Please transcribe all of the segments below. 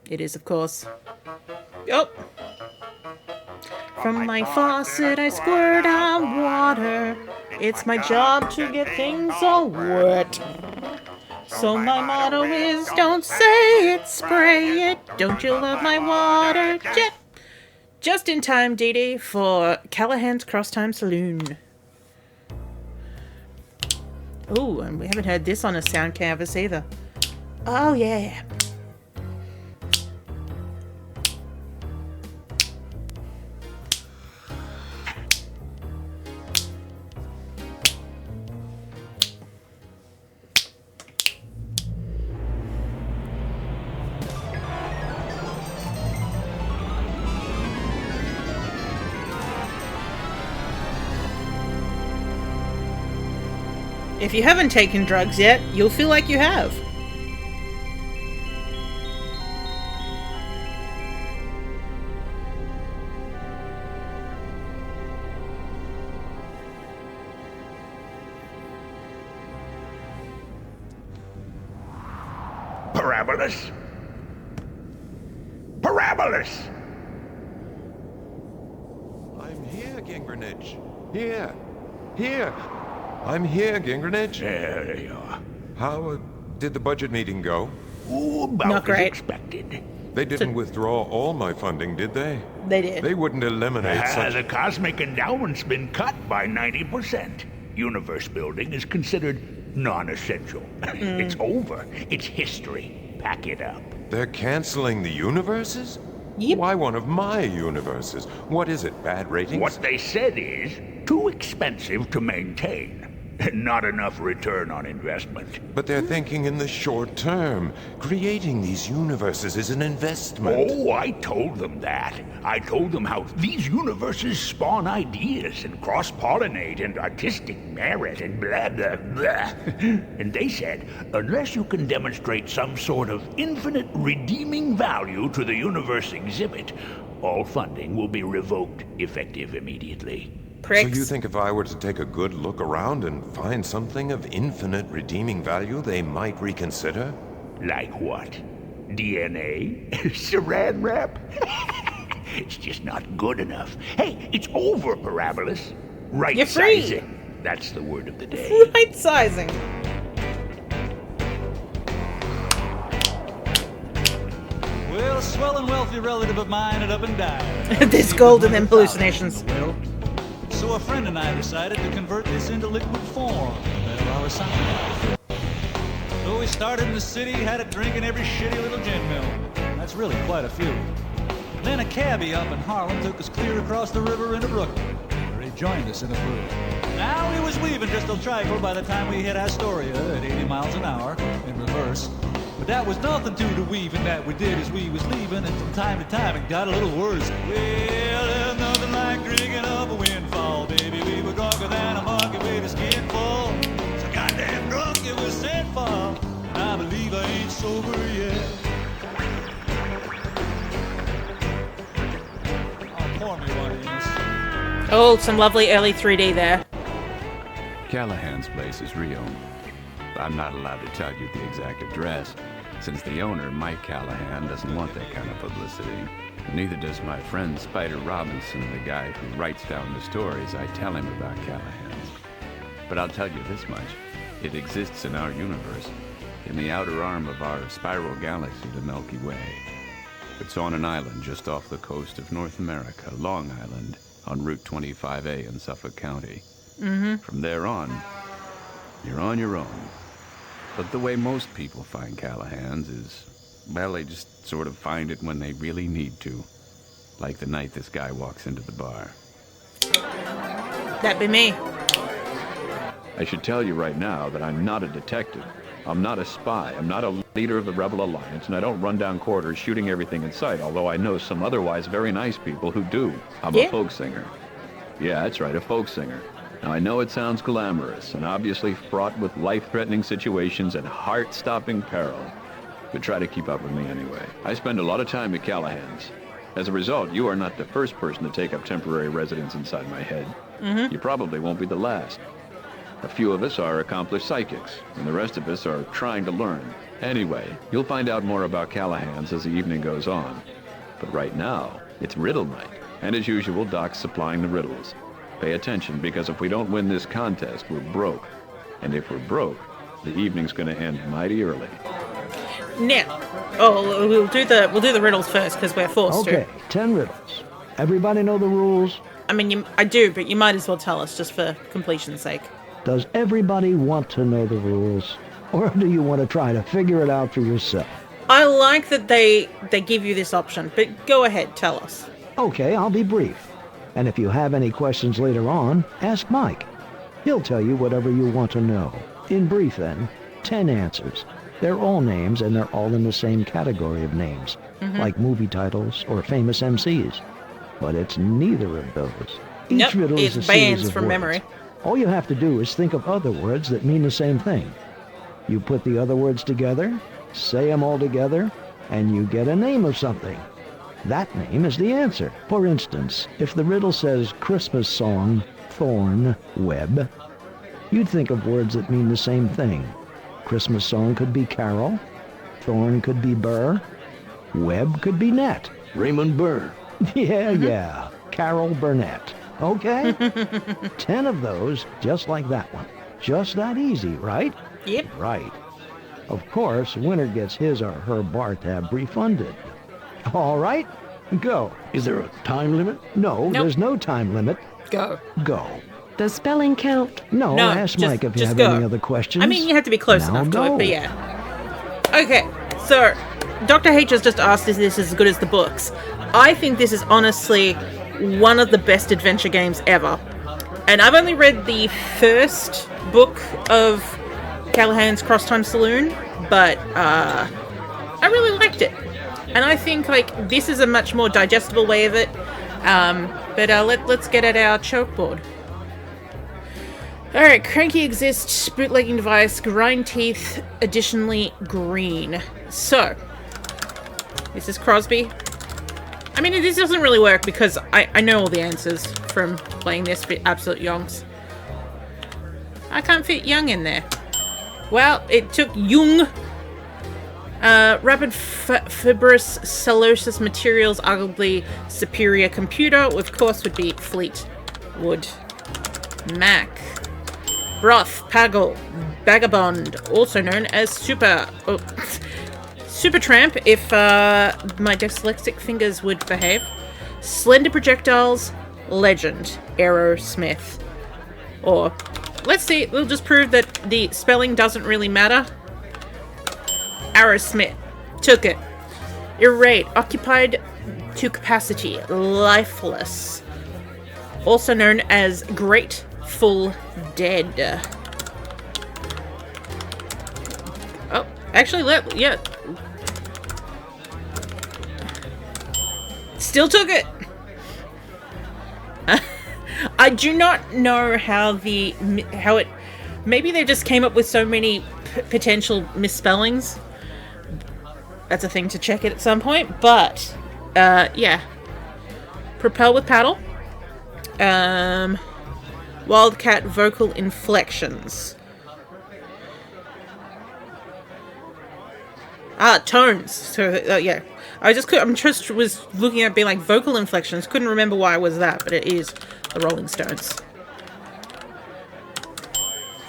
It is, of course. Oh! From my faucet I squirt out water. It's my job to get things all wet. So my motto is, don't say it, spray it. Don't you love my water jet? Just in time, Dee Dee, for Callahan's Crosstime Saloon. Ooh, and we haven't heard this on a sound canvas either. Oh, yeah. If you haven't taken drugs yet, you'll feel like you have. Parabolus? Parabolus! I'm here, Gingrenage. Here. I'm here, Gingrenage. There you are. How did the budget meeting go? Ooh, about Not great. as expected. They didn't withdraw all my funding, did they? They did. They wouldn't eliminate such... The cosmic endowment's been cut by 90%. Universe building is considered non-essential. It's over. It's history. Pack it up. They're canceling the universes? Yep. Why one of my universes? What is it, bad ratings? What they said is, too expensive to maintain. Not enough return on investment. But they're thinking in the short term. Creating these universes is an investment. Oh, I told them that. I told them how these universes spawn ideas and cross-pollinate and artistic merit and blah, blah, blah. And they said, unless you can demonstrate some sort of infinite redeeming value to the universe exhibit, all funding will be revoked, effective immediately. Pricks. So you think if I were to take a good look around and find something of infinite redeeming value, they might reconsider? Like what? DNA? Saran wrap? It's just not good enough. Hey, it's over, Parabolus. Right You're free. sizing. That's the word of the day. Right sizing. Well, a swell and wealthy relative of mine had up and died. This gold and them hallucinations. Well, so a friend and I decided to convert this into liquid form. Well, I was something. So we started in the city, had a drink in every shitty little gin mill. That's really quite a few. Then a cabbie up in Harlem took us clear across the river into Brooklyn, where he joined us in a brew. Now he was weaving just a trifle by the time we hit Astoria at 80 miles an hour in reverse. But that was nothing to the weaving that we did as we was leaving, and from time to time it got a little worse. Well, there's nothing like drinking up a windfall, baby. We were drunker than a monkey with a skin full. So goddamn drunk it was sent for, and I believe I ain't sober yet. Oh, pour me one of these. Oh, some lovely early 3D there. Callahan's place is Rio. I'm not allowed to tell you the exact address, since the owner, Mike Callahan, doesn't want that kind of publicity. Neither does my friend Spider Robinson, the guy who writes down the stories I tell him about Callahan's. But I'll tell you this much. It exists in our universe, in the outer arm of our spiral galaxy, the Milky Way. It's on an island just off the coast of North America, Long Island, on Route 25A in Suffolk County. From there on, you're on your own. But the way most people find Callahan's is, well, they just sort of find it when they really need to. Like the night this guy walks into the bar. That'd be me. I should tell you right now that I'm not a detective. I'm not a spy. I'm not a leader of the Rebel Alliance, and I don't run down corridors shooting everything in sight, although I know some otherwise very nice people who do. I'm a folk singer. Yeah, that's right, a folk singer. Now, I know it sounds glamorous and obviously fraught with life-threatening situations and heart-stopping peril, but try to keep up with me anyway. I spend a lot of time at Callahan's. As a result, you are not the first person to take up temporary residence inside my head. You probably won't be the last. A few of us are accomplished psychics, and the rest of us are trying to learn. Anyway, you'll find out more about Callahan's as the evening goes on. But right now, it's riddle night. And as usual, Doc's supplying the riddles. Pay attention, because if we don't win this contest, we're broke. And if we're broke, the evening's gonna end mighty early. Now, we'll do the riddles first, because we're forced to. Okay, 10 riddles. Everybody know the rules? I mean, I do, but you might as well tell us, just for completion's sake. Does everybody want to know the rules? Or do you want to try to figure it out for yourself? I like that they give you this option, but go ahead, tell us. Okay, I'll be brief. And if you have any questions later on, ask Mike. He'll tell you whatever you want to know. In brief then, 10 answers. They're all names, and they're all in the same category of names, like movie titles or famous MCs. But it's neither of those. Each riddle is a series of from words. memory. All you have to do is think of other words that mean the same thing. You put the other words together, say them all together, and you get a name of something. That name is the answer. For instance, if the riddle says Christmas song, thorn, web, you'd think of words that mean the same thing. Christmas song could be carol, thorn could be burr, web could be net. Raymond Burr. Yeah, Carol Burnett. Okay? 10 of those, just like that one. Just that easy, right? Yep. Right. Of course, winner gets his or her bar tab refunded. All right, go. Is there a time limit? No, Nope. There's no time limit. Go. Go. Does spelling count? No, No, ask just- Mike if you just have go. any other questions. I mean, you have to be close Now enough to it, go. but yeah. Okay, so Dr. H has just asked, is this as good as the books? I think this is honestly one of the best adventure games ever. And I've only read the first book of Callahan's Crosstime Saloon, but I really liked it. And I think like this is a much more digestible way of it. But let's get at our chalkboard. Alright, Cranky exists, bootlegging device, grind teeth, additionally green. So, this is Crosby. I mean, this doesn't really work because I know all the answers from playing this for absolute yonks. I can't fit young in there. Well, it took Jung. Rapid fibrous cellulosis materials, arguably superior computer, of course, would be Fleetwood Mac. Broth, Paggle, Vagabond, also known as Supertramp, if my dyslexic fingers would behave. Slender projectiles, Legend, Aerosmith. Or, let's see, we'll just prove that the spelling doesn't really matter. Aerosmith. Took it. Irate. Occupied to capacity. Lifeless. Also known as Grateful Dead. Oh, actually, yeah. Still took it. I do not know how it. Maybe they just came up with so many potential misspellings. That's a thing to check it at some point, but yeah. Propel with paddle. Wildcat vocal inflections. Tones. So yeah, I'm just was looking at being like vocal inflections. Couldn't remember why it was that, but it is the Rolling Stones.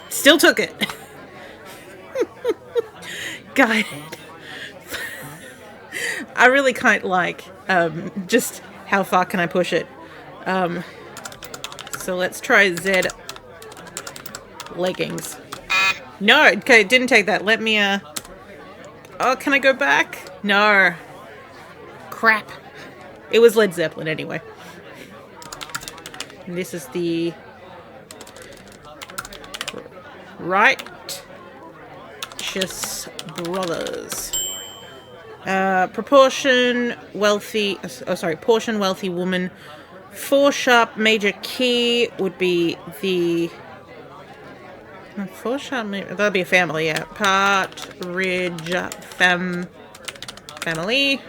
Still took it. Guided. I really can't like just how far can I push it. So let's try Z leggings. No, okay, didn't take that. Let me oh, can I go back? No. Crap. It was Led Zeppelin anyway. And this is the Righteous Brothers. Portion wealthy woman. 4 sharp major key would be the 4 sharp. That'll be a family, yeah. Partridge family.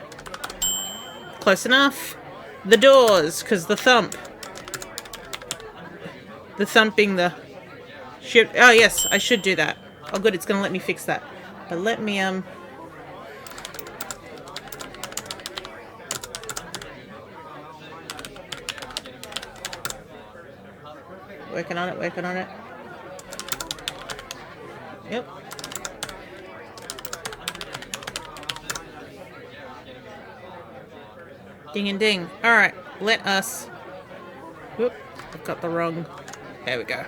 Close enough. The Doors, because the thump. The thump being the Oh, yes, I should do that. Oh, good, it's gonna let me fix that. But let me, working on it. Yep. Ding and ding. Alright, let us... Whoop, I've got the wrong... There we go.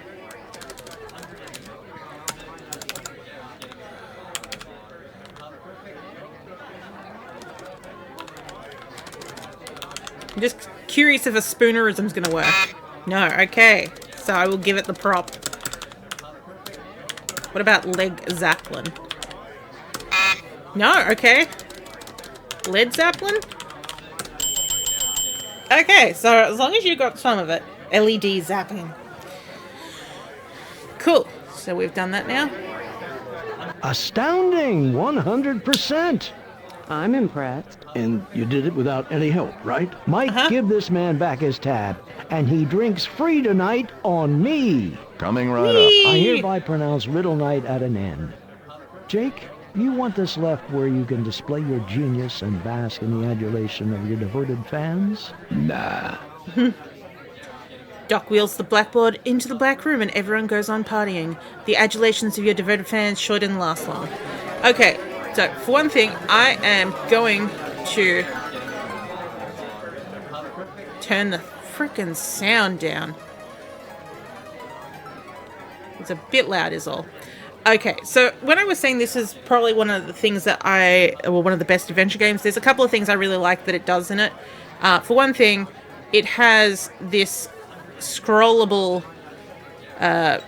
I'm just curious if a spoonerism's gonna work. No, okay. So I will give it the prop. What about Leg Zeppelin? No, okay. Led Zeppelin? Okay, so as long as you got some of it. LED zapping. Cool. So we've done that now. Astounding! 100%! I'm impressed. And you did it without any help, right? Mike, give this man back his tab, and he drinks free tonight on me. Coming right up. I hereby pronounce Riddle Night at an end. Jake, you want this left where you can display your genius and bask in the adulation of your devoted fans? Nah. Doc wheels the blackboard into the black room and everyone goes on partying. The adulations of your devoted fans sure didn't last long. Okay, so for one thing, I am going to turn the frickin' sound down. It's a bit loud is all. Okay, so when I was saying this is probably one of the things that one of the best adventure games, there's a couple of things I really like that it does in it. For one thing, it has this scrollable,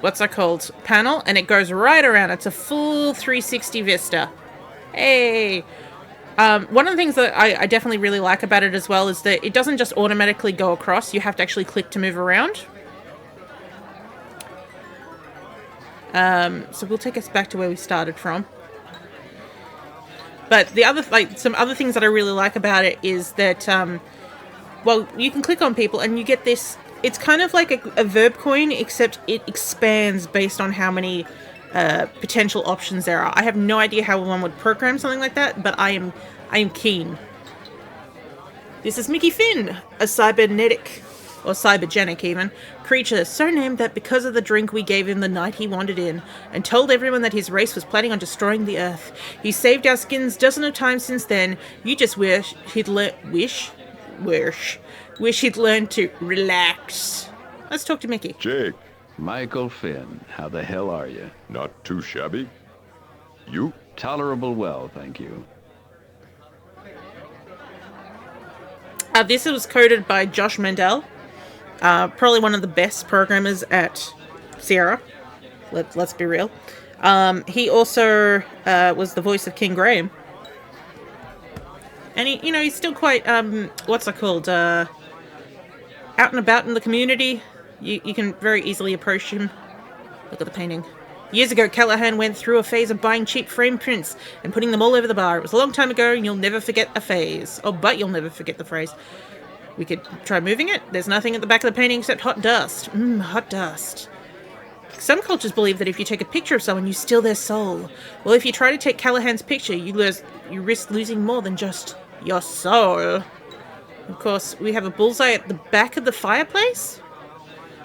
what's that called, panel, and it goes right around. It's a full 360 vista. Hey! One of the things that I definitely really like about it as well is that it doesn't just automatically go across. You have to actually click to move around. So we'll take us back to where we started from. But the other, some other things that I really like about it is that, well, you can click on people and you get this, it's kind of like a verb coin, except it expands based on how many potential options there are. I have no idea how one would program something like that, but I am keen. This is Mickey Finn, a cybernetic, or cybergenic even, creature so named that because of the drink we gave him the night he wandered in, and told everyone that his race was planning on destroying the Earth. He saved our skins dozens of times since then. You just wish he'd wish he'd learn to relax. Let's talk to Mickey. Jake, Michael Finn, how the hell are you? not too shabby. You? Tolerable well, thank you. This was coded by Josh Mandel. Probably one of the best programmers at Sierra. Let's be real. He also was the voice of King Graham. And he's still quite, what's it called? Out and about in the community. You can very easily approach him. Look at the painting. Years ago, Callahan went through a phase of buying cheap frame prints and putting them all over the bar. It was a long time ago, and you'll never forget a phase. Oh, but you'll never forget the phrase. We could try moving it. There's nothing at the back of the painting except hot dust. Hot dust. Some cultures believe that if you take a picture of someone, you steal their soul. Well, if you try to take Callahan's picture, you risk losing more than just your soul. Of course, we have a bullseye at the back of the fireplace.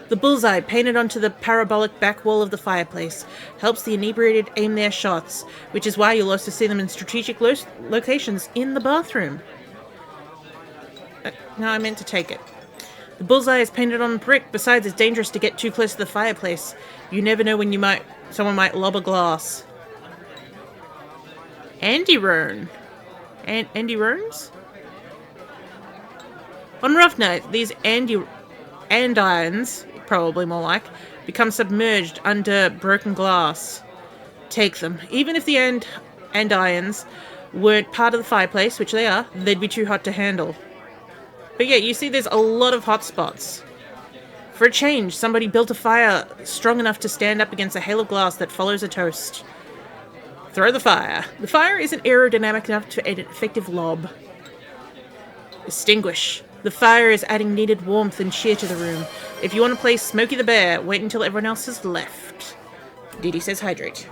The bullseye, painted onto the parabolic back wall of the fireplace, helps the inebriated aim their shots, which is why you'll also see them in strategic locations in the bathroom. No, I meant to take it. The bullseye is painted on brick. Besides, it's dangerous to get too close to the fireplace. You never know when someone might lob a glass. Andy Roan. Andy Roans? On rough nights, these andirons, probably more like, become submerged under broken glass. Take them. Even if the andirons weren't part of the fireplace, which they are, they'd be too hot to handle. But yeah, you see there's a lot of hot spots. For a change, somebody built a fire strong enough to stand up against a hail of glass that follows a toast. Throw the fire. The fire isn't aerodynamic enough to aid an effective lob. Extinguish. The fire is adding needed warmth and cheer to the room. If you want to play Smokey the Bear, wait until everyone else has left. Dee Dee says hydrate.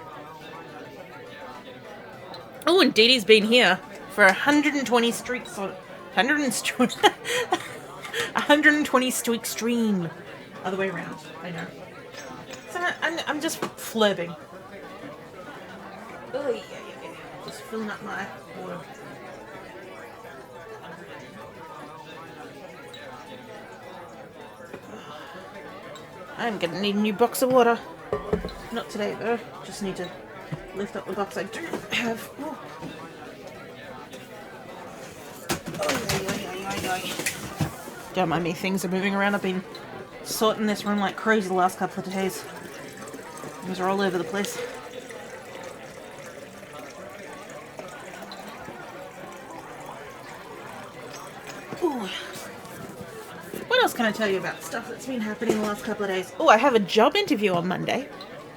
Oh, and Dee Dee's been here for 120 streaks on 120 streak stream. Other way around. I know. So I'm just flurbing. Oh yeah. Just filling up my water. I'm gonna need a new box of water. Not today though. Just need to lift up the box I do have. Oh. Don't mind me, things are moving around. I've been sorting this room like crazy the last couple of days. Things are all over the place. Ooh. What else can I tell you about stuff that's been happening the last couple of days? Oh, I have a job interview on Monday.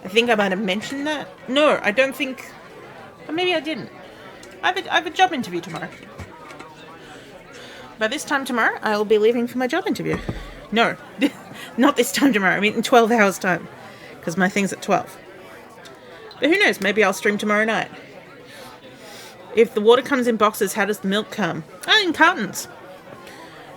I think I might have mentioned that. No, I don't think... Or maybe I didn't. I have a job interview tomorrow. By this time tomorrow, I will be leaving for my job interview. No, not this time tomorrow. I mean in 12 hours time. Because my thing's at 12. But who knows, maybe I'll stream tomorrow night. If the water comes in boxes, how does the milk come? Oh, in cartons.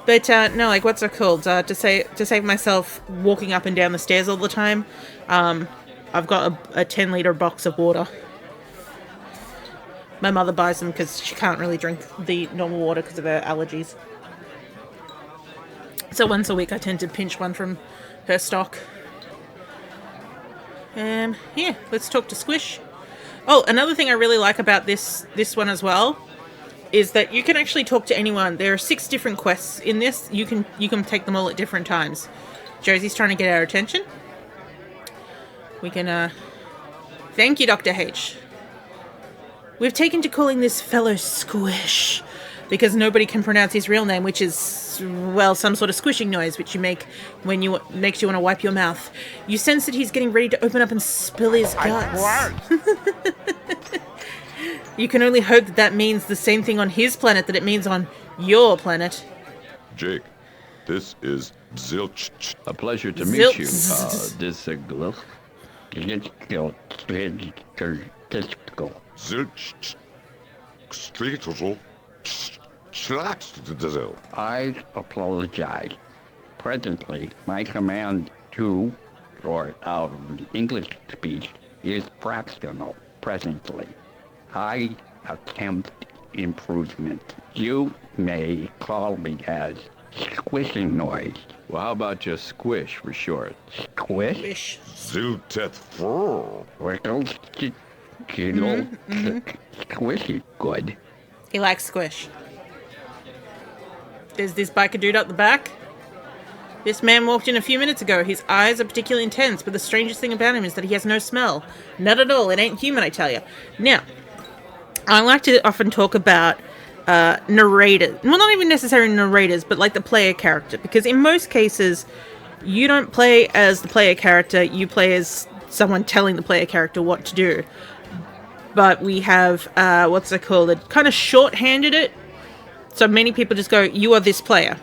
But no, like what's it called? To save myself walking up and down the stairs all the time, I've got a 10-litre box of water. My mother buys them because she can't really drink the normal water because of her allergies. So once a week I tend to pinch one from her stock. Yeah, let's talk to Squish. Oh, another thing I really like about this one as well is that you can actually talk to anyone. There are 6 different quests in this. You can take them all at different times. Josie's trying to get our attention. We can, thank you, Dr. H. We've taken to calling this fellow Squish because nobody can pronounce his real name, which is, well, some sort of squishing noise which you make when makes you want to wipe your mouth. You sense that he's getting ready to open up and spill his guts. You can only hope that means the same thing on his planet that it means on your planet. Jake, this is Zilch. A pleasure to meet you. Zilch. This is Gluck. Zilch. Streetle. Schlachtdizel. I apologize. Presently, my command to, or out of the English speech, is fractional. Presently, I attempt improvement. You may call me as squishing noise. Well, how about just Squish for short? Squish? Zilteth fur. Wickles, squishy, good. He likes Squish. There's this biker dude up the back. This man walked in a few minutes ago. His eyes are particularly intense, but the strangest thing about him is that he has no smell. Not at all. It ain't human, I tell you. Now, I like to often talk about narrators. Well, not even necessarily narrators, but like the player character. Because in most cases, you don't play as the player character. You play as someone telling the player character what to do. But we have, what's it called? It kind of shorthanded it. So many people just go, you are this player.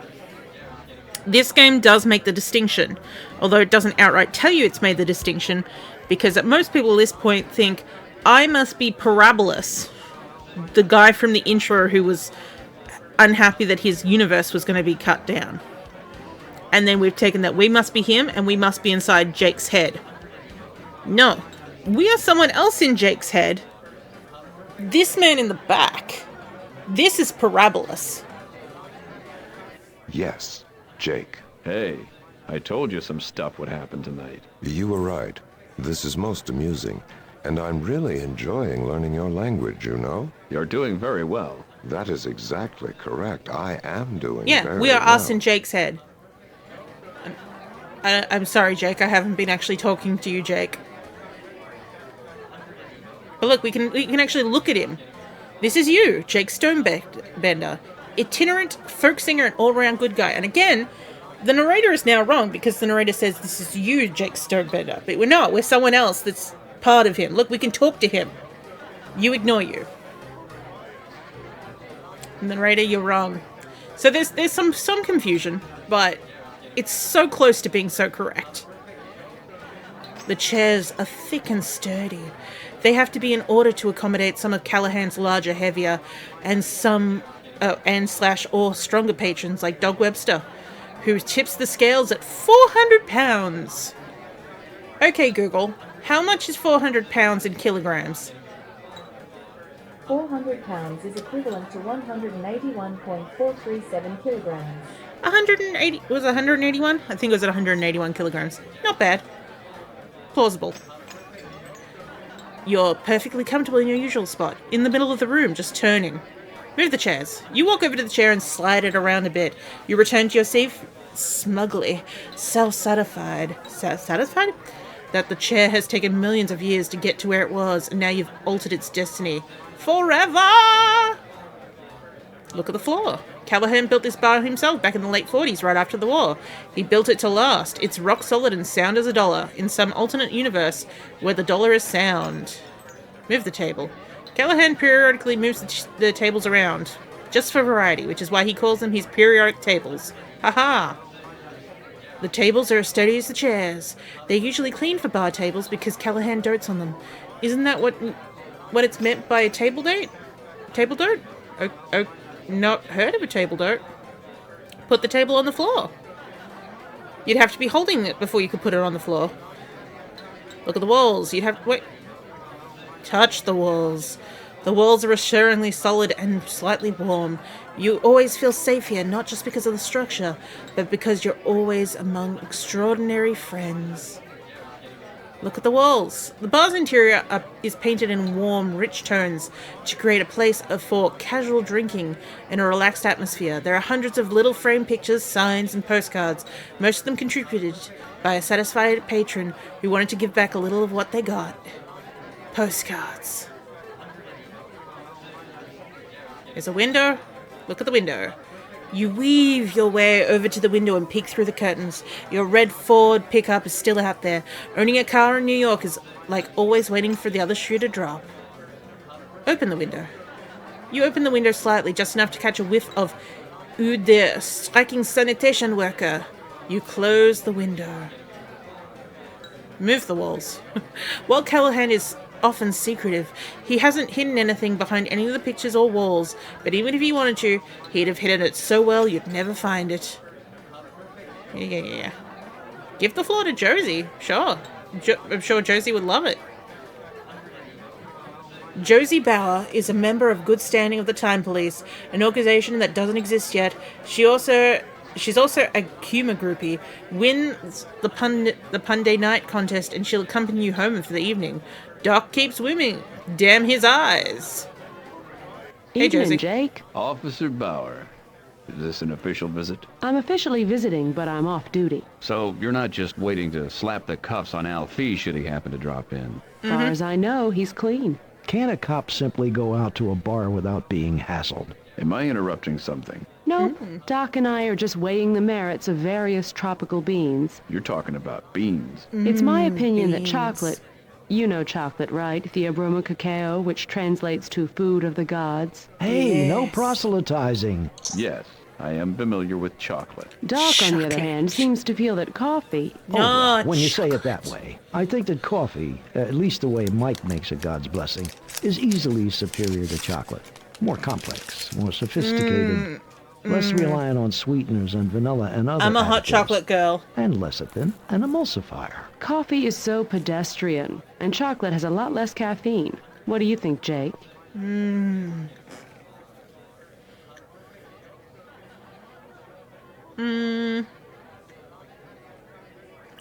This game does make the distinction, although it doesn't outright tell you it's made the distinction, because most people at this point think, I must be Parabolus, the guy from the intro who was unhappy that his universe was going to be cut down. And then we've taken that we must be him, and we must be inside Jake's head. No, we are someone else in Jake's head. This man in the back, this is Parabolus. Yes, Jake. Hey, I told you some stuff would happen tonight. You were right. This is most amusing. And I'm really enjoying learning your language, you know? You're doing very well. That is exactly correct. I am doing Yeah, very we are well. us in Jake's head. I'm sorry, Jake. I haven't been actually talking to you, Jake. But look, we can actually look at him. This is you, Jake Stonebender. Itinerant, folk singer, and all-around good guy. And again, the narrator is now wrong because the narrator says this is you, Jake Stonebender. But we're not. We're someone else that's part of him. Look, we can talk to him. You ignore you. Narrator, you're wrong. So there's some confusion, but it's so close to being so correct. The chairs are thick and sturdy. They have to be in order to accommodate some of Callahan's larger, heavier, and or stronger patrons like Dog Webster, who tips the scales at 400 pounds. Okay, Google, how much is 400 pounds in kilograms? 400 pounds is equivalent to 181.437 kilograms. 180, was it 181? I think it was at 181 kilograms. Not bad. Plausible. You're perfectly comfortable in your usual spot, in the middle of the room, just turning. Move the chairs. You walk over to the chair and slide it around a bit. You return to your seat smugly, self-satisfied. Satisfied? That the chair has taken millions of years to get to where it was, and now you've altered its destiny. Forever! Look at the floor. Callahan built this bar himself back in the late 40s, right after the war. He built it to last. It's rock solid and sound as a dollar, in some alternate universe where the dollar is sound. Move the table. Callahan periodically moves the tables around, just for variety, which is why he calls them his periodic tables. Haha! The tables are as sturdy as the chairs. They're usually clean for bar tables because Callahan dotes on them. Isn't that what it's meant by a table date? Table dote? Oh, not heard of a table dote. Put the table on the floor. You'd have to be holding it before you could put it on the floor. Look at the walls. You'd have to wait. Touch the walls. The walls are assuringly solid and slightly warm. You always feel safe here, not just because of the structure, but because you're always among extraordinary friends. Look at the walls. The bar's interior is painted in warm, rich tones to create a place for casual drinking and a relaxed atmosphere. There are hundreds of little frame pictures, signs, and postcards, most of them contributed by a satisfied patron who wanted to give back a little of what they got. Postcards. There's a window. Look at the window. You weave your way over to the window and peek through the curtains. Your red Ford pickup is still out there. Owning a car in New York is like always waiting for the other shoe to drop. Open the window. You open the window slightly, just enough to catch a whiff of eau de striking sanitation worker. You close the window. Move the walls. While Callahan is often secretive, he hasn't hidden anything behind any of the pictures or walls, but even if he wanted to, he'd have hidden it so well you'd never find it. Yeah. Give the floor to Josie. Sure. I'm sure Josie would love it. Josie Bauer is a member of good standing of the Time Police, an organization that doesn't exist yet. She's also a humor groupie. Wins the Punday Night contest, and she'll accompany you home for the evening. Doc keeps winning. Damn his eyes. Hey, Evening, Josie. Jake. Officer Bauer. Is this an official visit? I'm officially visiting, but I'm off duty. So you're not just waiting to slap the cuffs on Alfie should he happen to drop in? Far as I know, he's clean. Can a cop simply go out to a bar without being hassled? Am I interrupting something? Nope. Doc and I are just weighing the merits of various tropical beans. You're talking about beans. It's my opinion that beans. chocolate... You know chocolate, right? Theobroma cacao, which translates to food of the gods. Hey, no Yes. proselytizing. Yes, I am familiar with chocolate. Doc, on the other hand, seems to feel that coffee... No, When you say it that way, I think that coffee, at least the way Mike makes a God's blessing, is easily superior to chocolate. More complex, more sophisticated, less reliant on sweeteners and vanilla and other I'm a hot additives, chocolate girl. and lecithin, an emulsifier. Coffee is so pedestrian, and chocolate has a lot less caffeine. What do you think, Jake?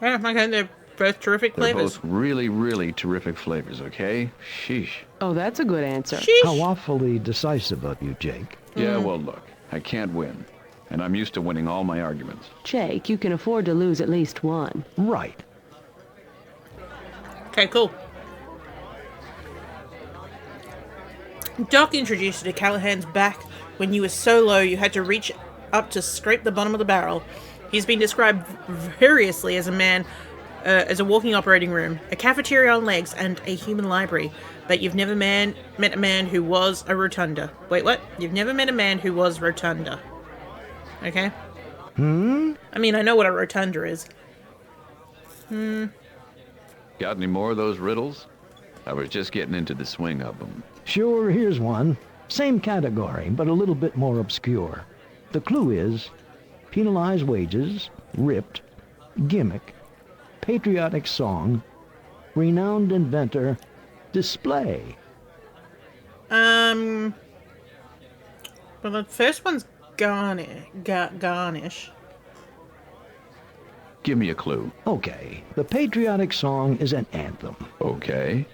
Okay, they're both terrific They're flavors. both really, really terrific flavors, okay? Sheesh. Oh, that's a good answer. Sheesh. How awfully decisive of you, Jake. Yeah, well, look, I can't win. And I'm used to winning all my arguments. Jake, you can afford to lose at least one. Right. Okay, cool. Doc introduced you to Callahan's back when you were so low you had to reach up to scrape the bottom of the barrel. He's been described variously as a walking operating room, a cafeteria on legs, and a human library. But you've never met a man who was a rotunda. Wait, what? You've never met a man who was rotunda. Okay? I mean, I know what a rotunda is. Got any more of those riddles? I was just getting into the swing of them. Sure, here's one. Same category, but a little bit more obscure. The clue is penalized wages, ripped, gimmick, patriotic song, renowned inventor, display. Well, the first one's garnish. Give me a clue. Okay, the patriotic song is an anthem. Okay.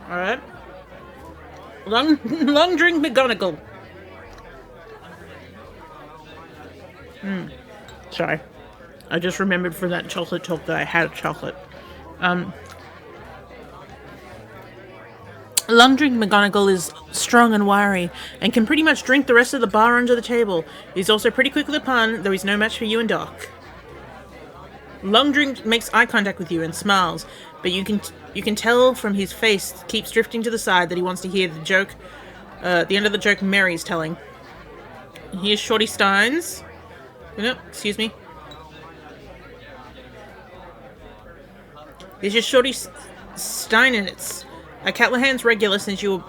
Alright. Long drink McGonagall. Sorry. I just remembered from that chocolate talk that I had chocolate. Long drink McGonagall is strong and wiry, and can pretty much drink the rest of the bar under the table. He's also pretty quick with a pun, though he's no match for you and Doc. Long drink makes eye contact with you and smiles, but you can tell from his face keeps drifting to the side that he wants to hear the joke, the end of the joke Mary's telling. And here's Shorty Steins. No, excuse me. Here's your Shorty Steinitz. A Callahan's regular since you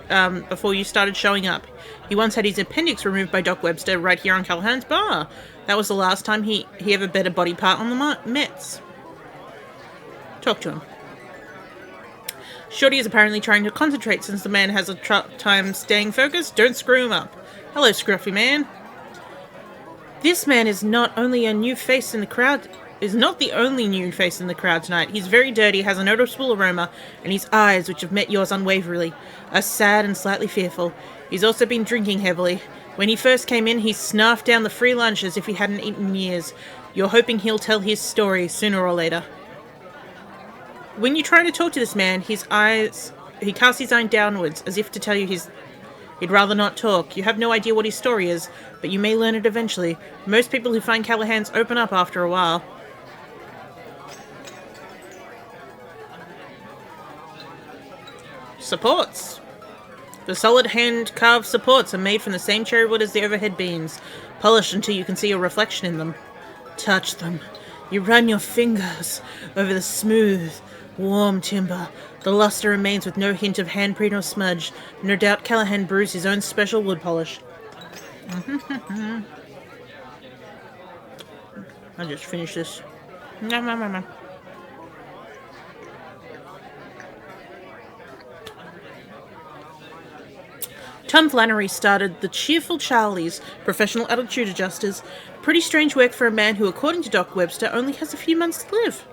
before you started showing up. He once had his appendix removed by Doc Webster right here on Callahan's bar. That was the last time he ever bet a body part on the Mets. Talk to him. Shorty is apparently trying to concentrate since the man has a time staying focused. Don't screw him up. Hello, Scruffy man. This man is not only a new face in the crowd. Is not the only new face in the crowd tonight. He's very dirty, has a noticeable aroma, and his eyes, which have met yours unwaveringly, are sad and slightly fearful. He's also been drinking heavily. When he first came in, he snarfed down the free lunch as if he hadn't eaten in years. You're hoping he'll tell his story sooner or later. When you try to talk to this man, he casts his eye downwards, as if to tell you he'd rather not talk. You have no idea what his story is, but you may learn it eventually. Most people who find Callahan's open up after a while. Supports. The solid hand-carved supports are made from the same cherry wood as the overhead beams, polished until you can see your reflection in them. Touch them. You run your fingers over the smooth, warm timber. The luster remains with no hint of handprint or smudge. No doubt Callahan brews his own special wood polish. I'll just finish this. Tom Flannery started the Cheerful Charlies, professional attitude adjusters. Pretty strange work for a man who, according to Doc Webster, only has a few months to live.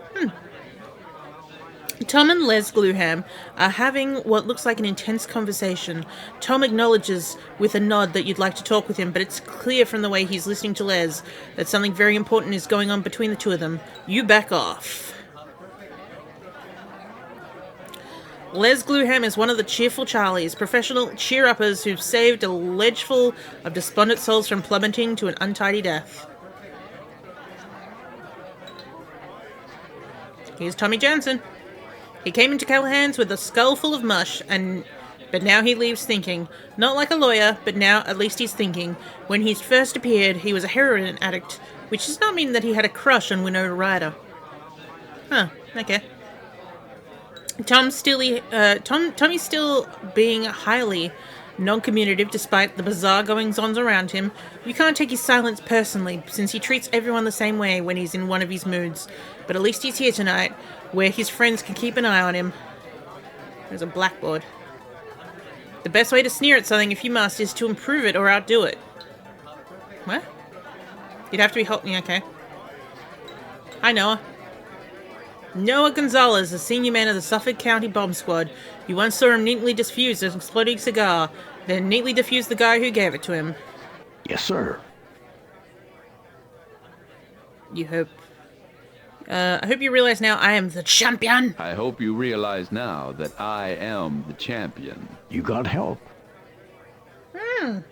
Tom and Les Gluham are having what looks like an intense conversation. Tom acknowledges with a nod that you'd like to talk with him, but it's clear from the way he's listening to Les that something very important is going on between the two of them. You back off. Les Gluham is one of the Cheerful Charlies, professional cheer-uppers who've saved a ledgeful of despondent souls from plummeting to an untidy death. Here's Tommy Jansen. He came into Callahan's with a skull full of mush, but now he leaves thinking. Not like a lawyer, but now at least he's thinking. When he first appeared, he was a heroin addict, which does not mean that he had a crush on Winona Ryder. Huh, okay. Tommy's still being highly non-communicative despite the bizarre goings-ons around him. You can't take his silence personally, since he treats everyone the same way when he's in one of his moods. But at least he's here tonight, where his friends can keep an eye on him. There's a blackboard. The best way to sneer at something, if you must, is to improve it or outdo it. What? You'd have to be helping, okay. Hi, Noah. Noah Gonzalez, the senior man of the Suffolk County Bomb Squad. You once saw him neatly defuse an exploding cigar, then neatly defuse the guy who gave it to him. Yes, sir. You hope... I hope you realize now I am the champion. I hope you realize now that I am the champion. You got help. I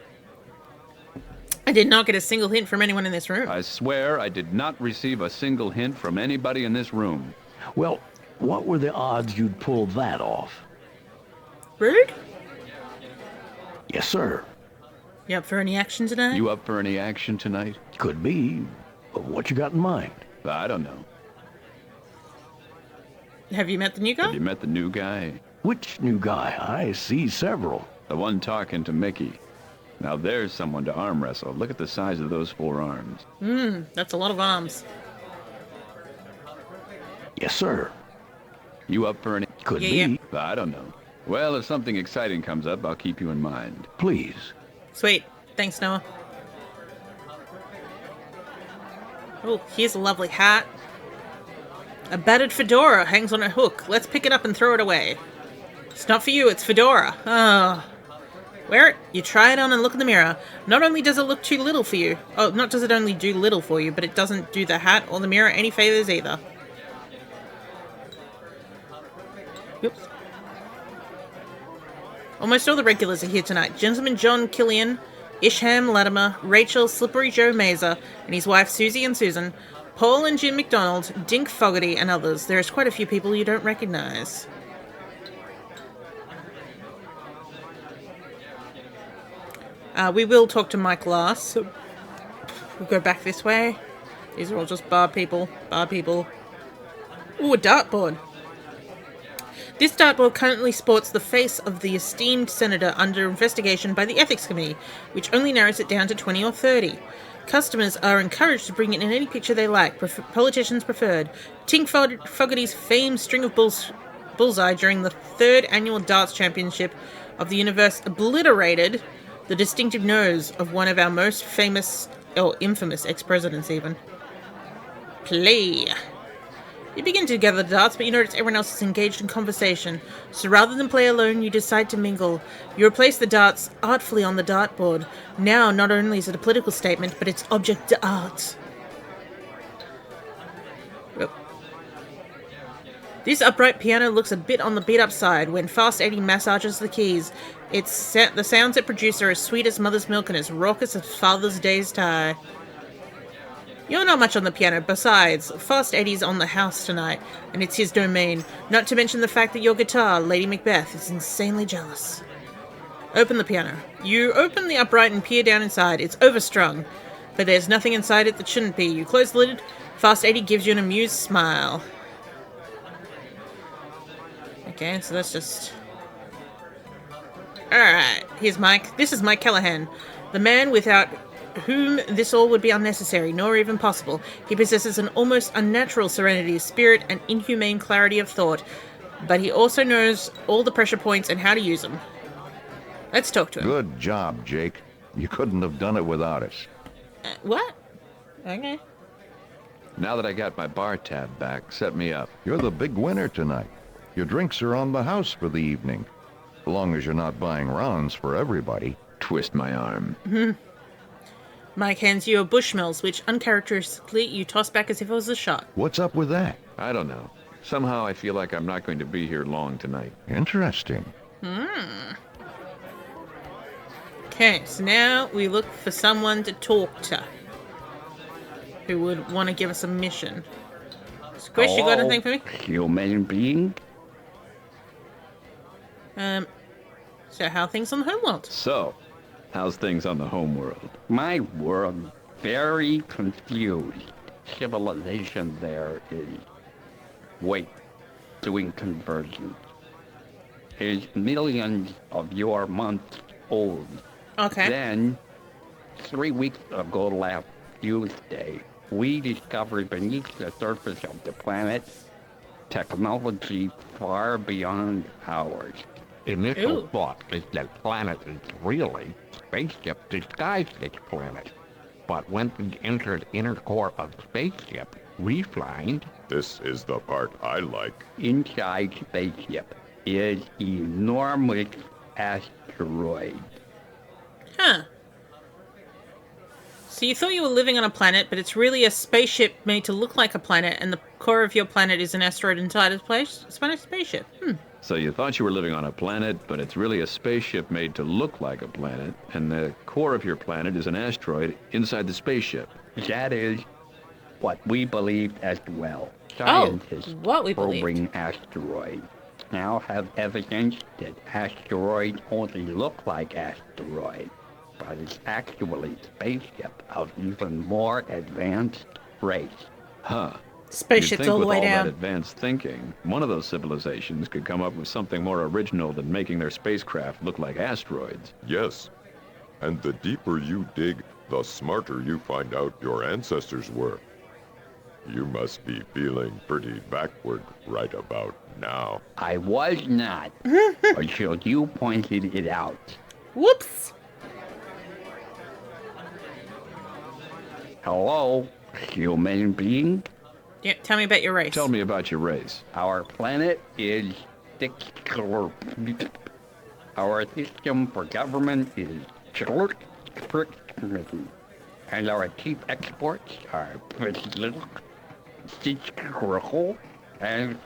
did not get a single hint from anyone in this room. I swear I did not receive a single hint from anybody in this room. Well, what were the odds you'd pull that off? Rude? Yes, sir. You up for any action tonight? You up for any action tonight? Could be. But what you got in mind? I don't know. Have you met the new guy? Have you met the new guy? Which new guy? I see several. The one talking to Mickey. Now there's someone to arm wrestle. Look at the size of those 4 arms. That's a lot of arms. Yes, sir. You up for any? Could Yeah, be. I don't know. Well, if something exciting comes up, I'll keep you in mind. Please. Sweet. Thanks, Noah. Oh, here's a lovely hat. A battered fedora hangs on a hook. Let's pick it up and throw it away. It's not for you, it's fedora. Oh. Wear it, you try it on and look in the mirror. Not only does it look too little for you, not does it only do little for you, but it doesn't do the hat or the mirror any favors either. Oops. Almost all the regulars are here tonight. Gentleman John Killian, Isham Latimer, Rachel Slippery Joe Mazer, and his wife Susie and Susan, Paul and Jim McDonald, Dink Fogarty, and others. There is quite a few people you don't recognize. We will talk to Mike last, so we'll go back this way. These are all just bar people. Bar people. Ooh, a dartboard. This dartboard currently sports the face of the esteemed senator under investigation by the Ethics Committee, which only narrows it down to 20 or 30. Customers are encouraged to bring in any picture they like, politicians preferred. Tink Fogarty's famed string of bullseye during the 3rd annual darts championship of the universe obliterated the distinctive nose of one of our most famous, or infamous, ex-presidents even. Play. You begin to gather the darts, but you notice everyone else is engaged in conversation. So rather than play alone, you decide to mingle. You replace the darts artfully on the dartboard. Now, not only is it a political statement, but it's object d'art. Yep. This upright piano looks a bit on the beat-up side when Fast Eddie massages the keys. The sounds it produces are as sweet as mother's milk and as raucous as Father's Day's tie. You're not much on the piano. Besides, Fast Eddie's on the house tonight, and it's his domain. Not to mention the fact that your guitar, Lady Macbeth, is insanely jealous. Open the piano. You open the upright and peer down inside. It's overstrung, but there's nothing inside it that shouldn't be. You close the lid. Fast Eddie gives you an amused smile. Okay, so that's just... Alright, here's Mike. This is Mike Callahan, the man without whom this all would be unnecessary, nor even possible. He possesses an almost unnatural serenity of spirit and inhumane clarity of thought, but he also knows all the pressure points and how to use them. Let's talk to him. Good job, Jake. You couldn't have done it without us. What? Okay. Now that I got my bar tab back, set me up. You're the big winner tonight. Your drinks are on the house for the evening. As long as you're not buying rounds for everybody. Twist my arm. Mike hands you a Bushmills, which uncharacteristically you toss back as if it was a shot. What's up with that? I don't know. Somehow I feel like I'm not going to be here long tonight. Interesting. Okay, so now we look for someone to talk to who would want to give us a mission. Squish, you got anything for me? Human being? So how are things on the homeworld? So, how's things on the home world? My world, very confused. Civilization there is, doing conversions. Is millions of your months old. Okay. Then, 3 weeks ago last Tuesday, we discovered beneath the surface of the planet technology far beyond ours. Initial thought is that planet is really spaceship disguised as planet. But when we entered inner core of spaceship, we find... This is the part I like. Inside spaceship is enormous asteroid. Huh. So you thought you were living on a planet, but it's really a spaceship made to look like a planet, and the core of your planet is an asteroid inside a spaceship. So you thought you were living on a planet, but it's really a spaceship made to look like a planet, and the core of your planet is an asteroid inside the spaceship. That is what we believed as well. Scientists what we probing asteroids now have evidence that asteroids only look like asteroids, but it's actually spaceship of even more advanced race. Huh. Spaceships all the way with all down. that advanced thinking, one of those civilizations could come up with something more original than making their spacecraft look like asteroids. Yes. And the deeper you dig, the smarter you find out your ancestors were. You must be feeling pretty backward right about now. I was not until you pointed it out. Whoops. Hello, human being? Yeah, tell me about your race. Tell me about your race. Our planet is our system for government is and our chief exports are and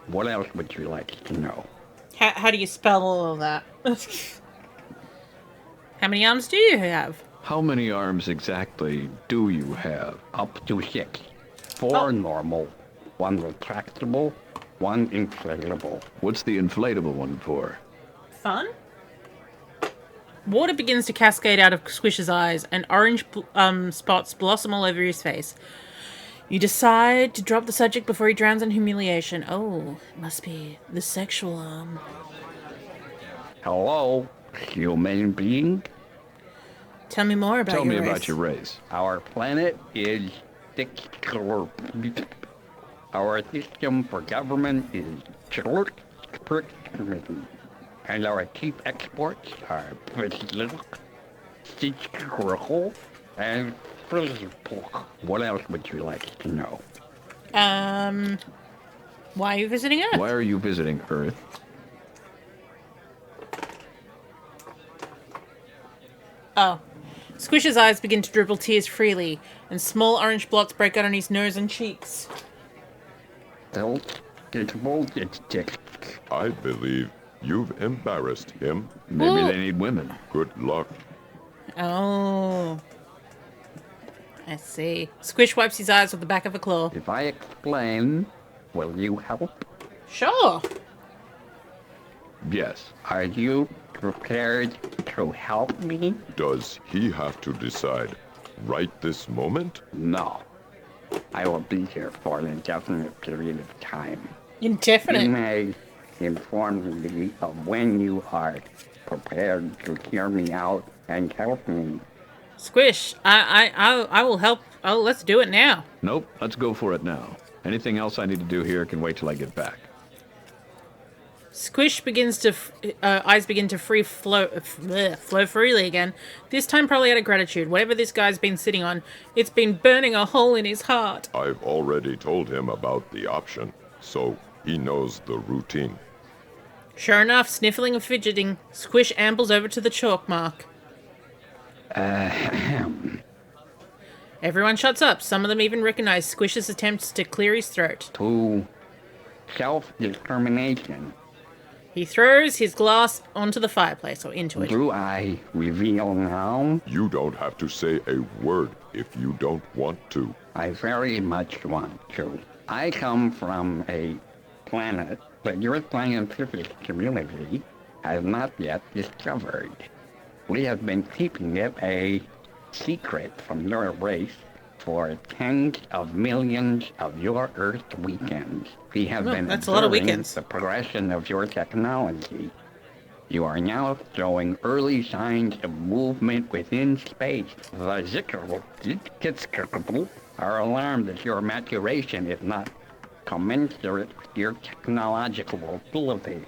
what else would you like to know? How do you spell all of that? How many arms do you have? How many arms exactly do you have? Up to 6. 4 normal, 1 retractable, 1 inflatable. What's the inflatable one for? Fun? Water begins to cascade out of Squish's eyes, and orange spots blossom all over his face. You decide to drop the subject before he drowns in humiliation. Oh, it must be the sexual arm. Hello, human being? Tell me more about Tell your me race. about your race. Our planet is our system for government is and our chief exports are and what else would you like to know? Why are you visiting Earth? Why are you visiting Earth? Oh. Squish's eyes begin to dribble tears freely, and small orange blots break out on his nose and cheeks. I believe you've embarrassed him. Maybe they need women. Good luck. Oh. I see. Squish wipes his eyes with the back of a claw. If I explain, will you help? Sure. Yes. Are you prepared to help me? Does he have to decide right this moment? No. I will be here for an indefinite period of time. Indefinite? You may inform me of when you are prepared to hear me out and help me. Squish, I will help. Oh, let's do it now. Nope, let's go for it now. Anything else I need to do here can wait till I get back. Squish begins to, eyes begin to flow freely again. This time probably out of gratitude. Whatever this guy's been sitting on, it's been burning a hole in his heart. I've already told him about the option, so he knows the routine. Sure enough, sniffling and fidgeting, Squish ambles over to the chalk mark. Everyone shuts up. Some of them even recognize Squish's attempts to clear his throat. To self-determination. He throws his glass onto the fireplace, or into it. Do I reveal now? You don't have to say a word if you don't want to. I very much want to. I come from a planet that your scientific community has not yet discovered. We have been keeping it a secret from your race for tens of millions of your Earth weekends. We have been that's a lot of observing weekends. the progression of your technology. You are now showing early signs of movement within space. The Zikr are alarmed that your maturation is not commensurate with your technological ability.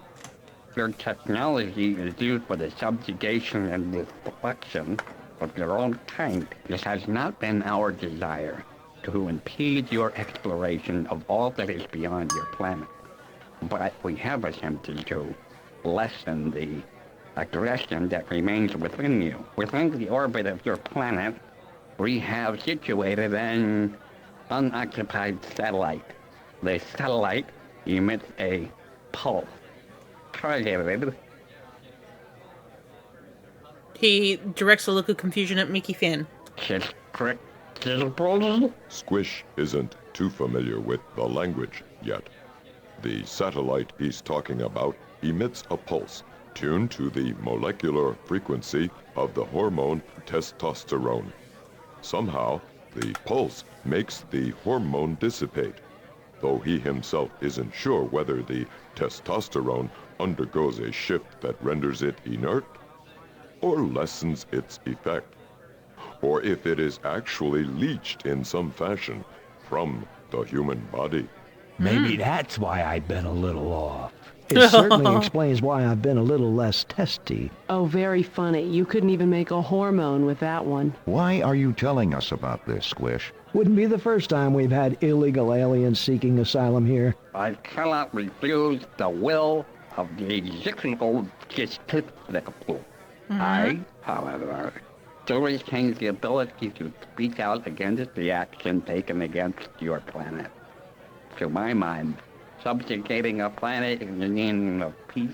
Your technology is used for the subjugation and destruction of your own kind. It has not been our desire to impede your exploration of all that is beyond your planet. But we have attempted to lessen the aggression that remains within you. Within the orbit of your planet, we have situated an unoccupied satellite. The satellite emits a pulse. Targeted. He directs a look of confusion at Mickey Finn. Squish isn't too familiar with the language yet. The satellite he's talking about emits a pulse tuned to the molecular frequency of the hormone testosterone. Somehow, The pulse makes the hormone dissipate, though he himself isn't sure whether the testosterone undergoes a shift that renders it inert or lessens its effect, or if it is actually leached in some fashion from the human body. Maybe that's why I've been a little off. It certainly explains why I've been a little less testy. Oh, very funny. You couldn't even make a hormone with that one. Why are you telling us about this, Squish? Wouldn't be the first time we've had illegal aliens seeking asylum here. I cannot refuse the will of the executable justificable. I, however, still retain the ability to speak out against the action taken against your planet. To my mind, subjugating a planet in the name of peace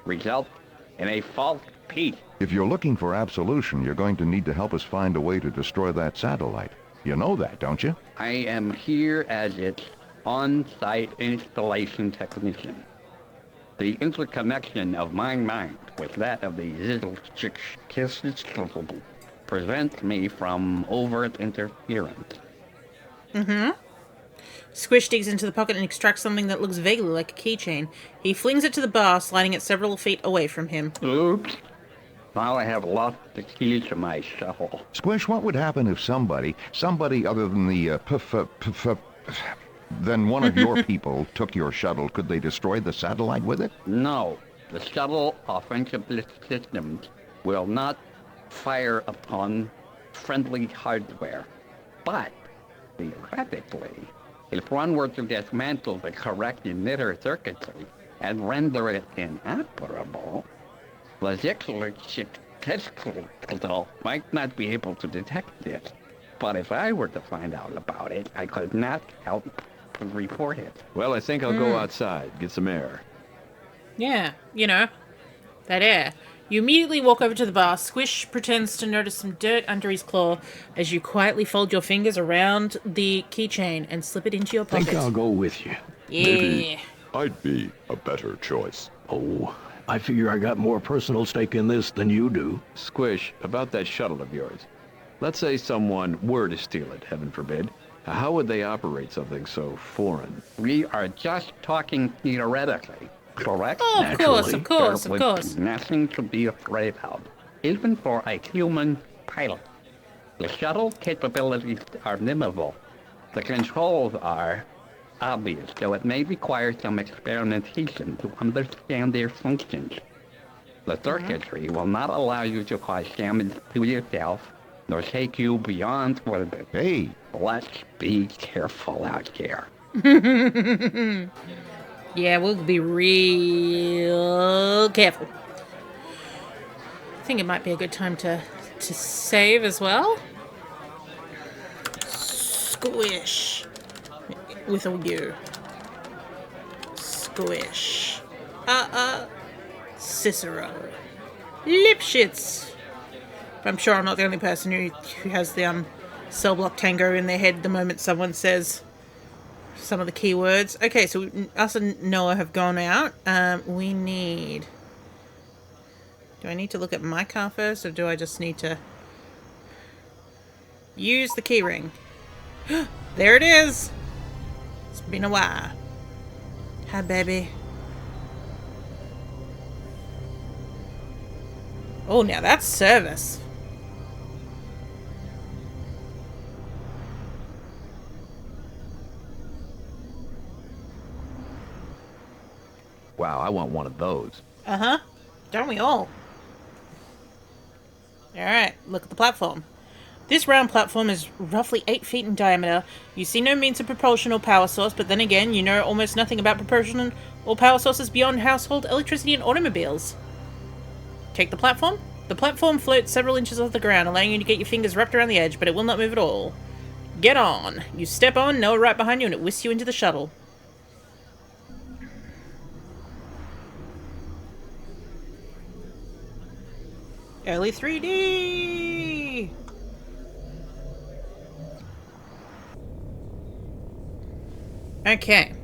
results in a false peace. If you're looking for absolution, you're going to need to help us find a way to destroy that satellite. You know that, don't you? I am here as its on-site installation technician. The interconnection of my mind with that of the Zizzle prevents me from overt interference. Squish digs into the pocket and extracts something that looks vaguely like a keychain. He flings it to the bar, sliding it several feet away from him. Oops. Now I have lost the key to my shuttle. Squish, what would happen if somebody other than the than one of your people took your shuttle? Could they destroy the satellite with it? No. The shuttle offensive systems will not fire upon friendly hardware. But, theoretically, if one were to dismantle the correct emitter circuitry and render it inoperable, the Zickler might not be able to detect it. But if I were to find out about it, I could not help but report it. Well, I think I'll go outside, get some air. Yeah, you know, that air. You immediately walk over to the bar. Squish pretends to notice some dirt under his claw as you quietly fold your fingers around the keychain and slip it into your pocket. Think I'll go with you. Yeah. Maybe I'd be a better choice. Oh, I figure I got more personal stake in this than you do. Squish, about that shuttle of yours. Let's say someone were to steal it, heaven forbid. How would they operate something so foreign? We are just talking theoretically, correct? Oh, of course, of course, There of would course. be nothing to be afraid of, even for a human pilot. The shuttle capabilities are minimal. The controls are obvious, though it may require some experimentation to understand their functions. The circuitry will not allow you to cause damage to yourself, nor take you beyond orbit. Hey! Let's be careful out there. Yeah, we'll be real careful. I think it might be a good time to save as well. Squish. With a U. Squish. Cicero. Lipschitz. I'm sure I'm not the only person who has the cell block tango in their head the moment someone says some of the keywords. Okay, so us and Noah have gone out. We need... Do I need to look at my car first, or do I just need to use the key ring? There it is! It's been a while. Hi, baby. Oh, now that's service. Wow, I want one of those. Uh-huh. Don't we all? Alright, look at the platform. This round platform is roughly 8 feet in diameter. You see no means of propulsion or power source, but then again, you know almost nothing about propulsion or power sources beyond household electricity and automobiles. Take the platform. The platform floats several inches off the ground, allowing you to get your fingers wrapped around the edge, but it will not move at all. Get on. You step on, Noah right behind you, and it whisks you into the shuttle. Early 3D! Okay.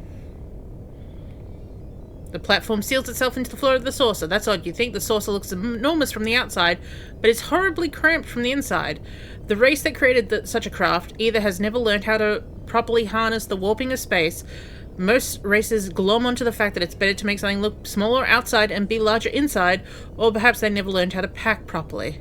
The platform seals itself into the floor of the saucer. That's odd. You think the saucer looks enormous from the outside, but it's horribly cramped from the inside. The race that created such a craft either has never learned how to properly harness the warping of space. Most races glom onto the fact that it's better to make something look smaller outside and be larger inside, or perhaps they never learned how to pack properly.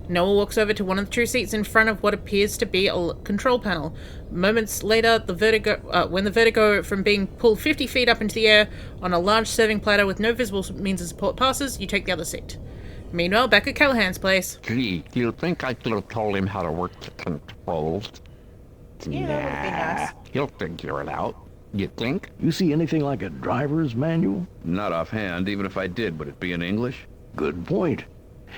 Noah walks over to one of the two seats in front of what appears to be a control panel. Moments later, when the vertigo from being pulled 50 feet up into the air on a large serving platter with no visible means of support passes, you take the other seat. Meanwhile, back at Callahan's place. Gee, do you think I could have told him how to work the controls? Yeah, that would be nice. He'll figure it out. You think? You see anything like a driver's manual? Not offhand. Even if I did, would it be in English? Good point.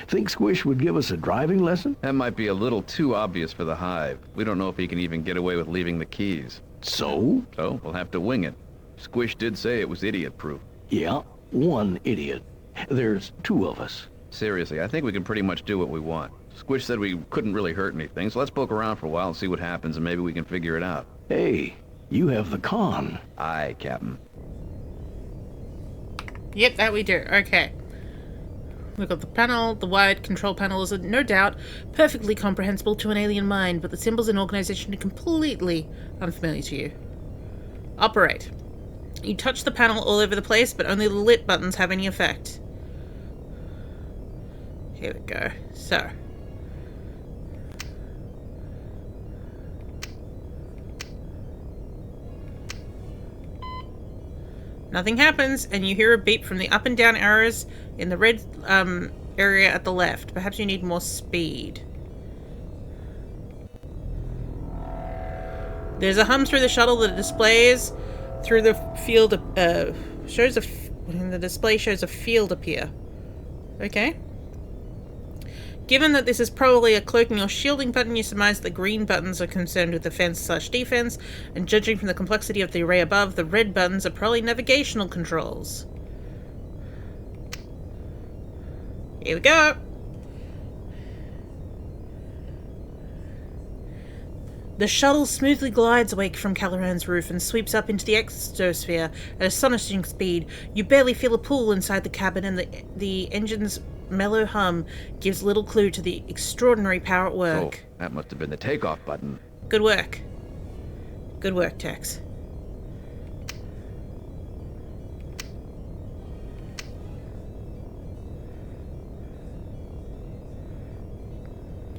Think Squish would give us a driving lesson? That might be a little too obvious for the Hive. We don't know if he can even get away with leaving the keys. So? So, we'll have to wing it. Squish did say it was idiot-proof. Yeah, one idiot. There's two of us. Seriously, I think we can pretty much do what we want. Squish said we couldn't really hurt anything, so let's poke around for a while and see what happens, and maybe we can figure it out. Hey, you have the con. Aye, Captain. Yep, that we do. Okay. Look at the panel. The wired control panel is no doubt perfectly comprehensible to an alien mind, but the symbols and organization are completely unfamiliar to you. Operate. You touch the panel all over the place, but only the lit buttons have any effect. Here we go. So. Nothing happens, and you hear a beep from the up and down arrows in the red area at the left. Perhaps you need more speed. There's a hum through the shuttle that displays through the field. The display shows a field appear. Okay. Given that this is probably a cloaking or shielding button, you surmise the green buttons are concerned with defense/defense, and judging from the complexity of the array above, the red buttons are probably navigational controls. Here we go! The shuttle smoothly glides away from Callahan's roof and sweeps up into the exosphere at astonishing speed. You barely feel a pull inside the cabin, and the engine's mellow hum gives little clue to the extraordinary power at work. Oh, that must have been the takeoff button. Good work. Good work, Tex.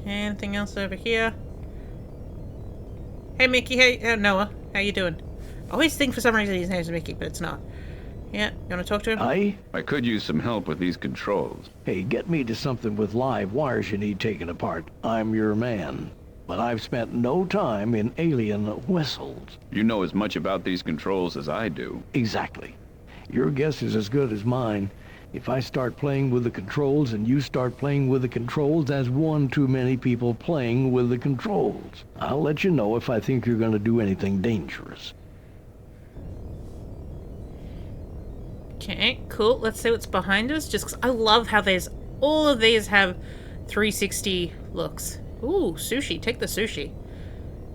Anything else over here? Hey, Mickey. Hey, Noah. How you doing? I always think for some reason his name's Mickey, but it's not. Yeah, you want to talk to him? I could use some help with these controls. Hey, get me to something with live wires you need taken apart. I'm your man. But I've spent no time in alien vessels. You know as much about these controls as I do. Exactly. Your guess is as good as mine. If I start playing with the controls and you start playing with the controls, that's one too many people playing with the controls. I'll let you know if I think you're going to do anything dangerous. Okay, cool. Let's see what's behind us. Just 'cause I love how all of these have 360 looks. Ooh, sushi. Take the sushi.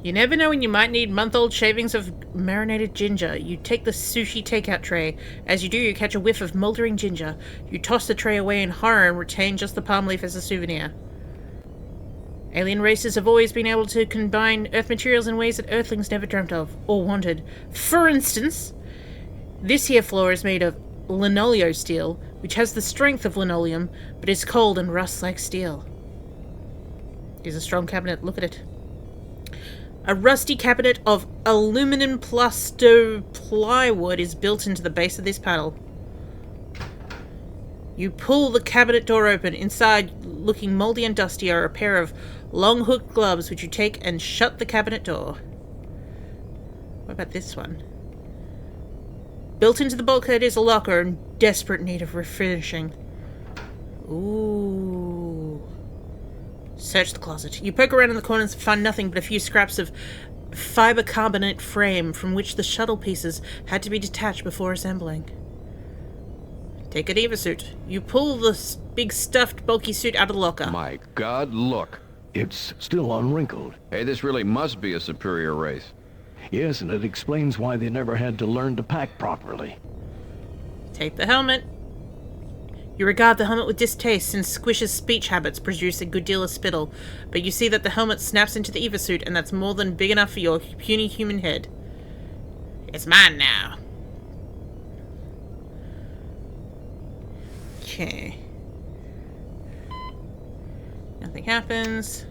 You never know when you might need month-old shavings of marinated ginger. You take the sushi takeout tray. As you do, you catch a whiff of moldering ginger. You toss the tray away in horror and retain just the palm leaf as a souvenir. Alien races have always been able to combine Earth materials in ways that Earthlings never dreamt of or wanted. For instance, this here floor is made of linoleum steel, which has the strength of linoleum, but is cold and rusts like steel. Here's a strong cabinet. Look at it. A rusty cabinet of aluminum plasto plywood is built into the base of this panel. You pull the cabinet door open. Inside, looking moldy and dusty, are a pair of long hooked gloves, which you take and shut the cabinet door. What about this one? Built into the bulkhead is a locker in desperate need of refinishing. Ooh. Search the closet. You poke around in the corners and find nothing but a few scraps of fiber carbonate frame from which the shuttle pieces had to be detached before assembling. Take a diva suit. You pull the big stuffed bulky suit out of the locker. My God, look. It's still unwrinkled. Hey, this really must be a superior race. Yes, and it explains why they never had to learn to pack properly. Take the helmet. You regard the helmet with distaste, since Squish's speech habits produce a good deal of spittle, but you see that the helmet snaps into the Eva-suit, and that's more than big enough for your puny human head. It's mine now. Okay. Nothing happens.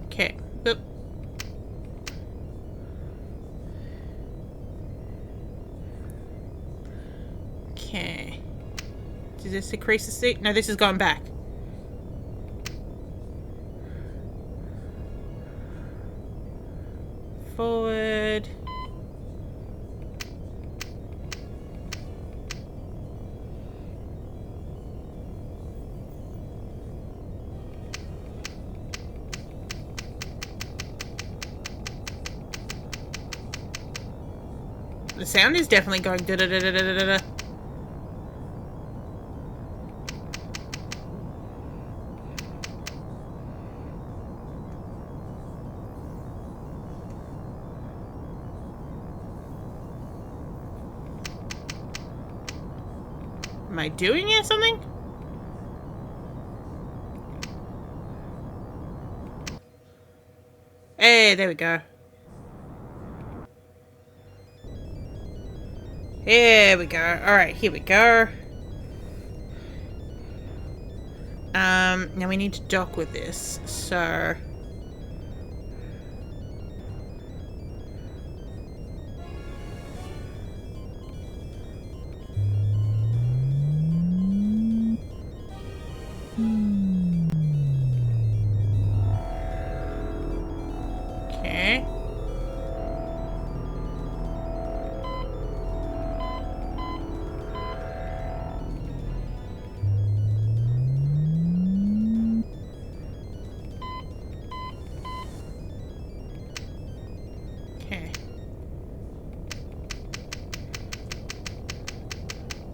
Okay. Oop. Okay. Does this decrease the seat? No, this has gone back. Forward. The sound is definitely going da da da da da da da. Am I doing it something? Hey, there we go. Here we go. Alright, here we go. Now we need to dock with this, so... Okay. Okay.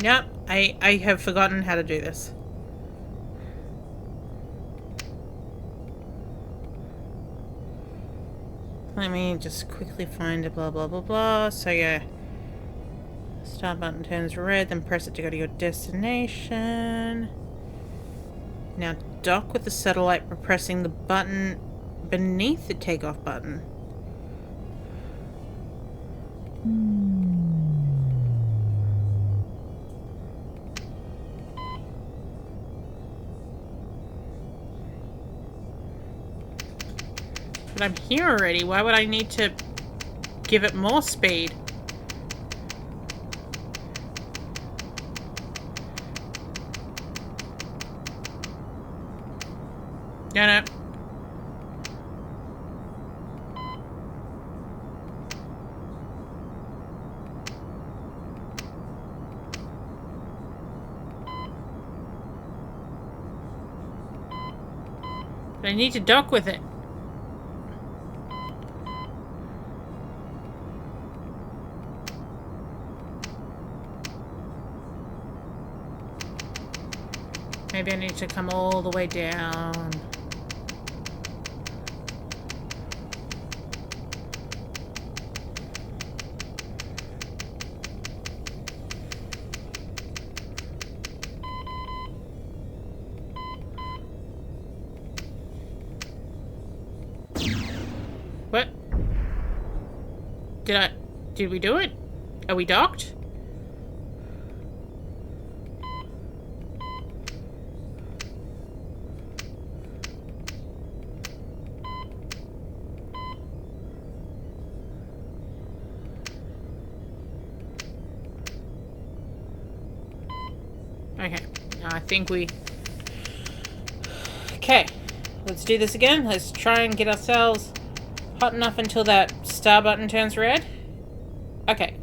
Yep, I have forgotten how to do this. Let me just quickly find it, blah blah blah blah. So yeah. Start button turns red, then press it to go to your destination. Now dock with the satellite by pressing the button beneath the takeoff button. But I'm here already. Why would I need to give it more speed? No. But I need to dock with it. Maybe I need to come all the way down. What? Did we do it? Are we docked? Okay, I think we... Okay, let's do this again. Let's try and get ourselves hot enough until that star button turns red. Okay.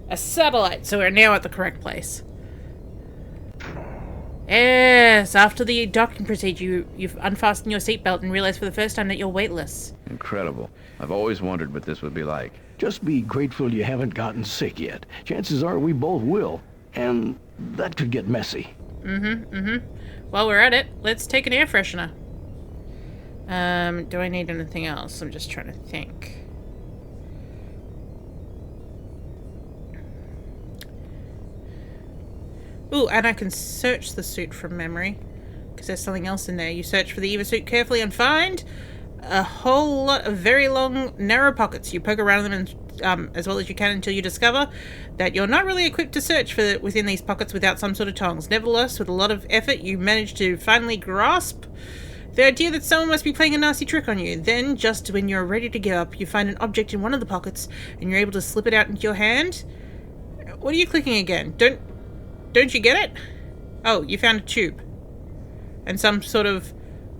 A satellite, so we're now at the correct place. Yes, after the docking procedure, you've unfastened your seatbelt and realized for the first time that you're weightless. Incredible. I've always wondered what this would be like. Just be grateful you haven't gotten sick yet. Chances are we both will. And that could get messy. While we're at it, let's take an air freshener. Do I need anything else? I'm just trying to think. Ooh, and I can search the suit from memory. Because there's something else in there. You search for the Eva suit carefully and find a whole lot of very long, narrow pockets. You poke around them and, as well as you can until you discover that you're not really equipped to search for within these pockets without some sort of tongs. Nevertheless, with a lot of effort, you manage to finally grasp the idea that someone must be playing a nasty trick on you. Then, just when you're ready to give up, you find an object in one of the pockets and you're able to slip it out into your hand. What are you clicking again? Don't you get it? Oh, you found a tube. And some sort of...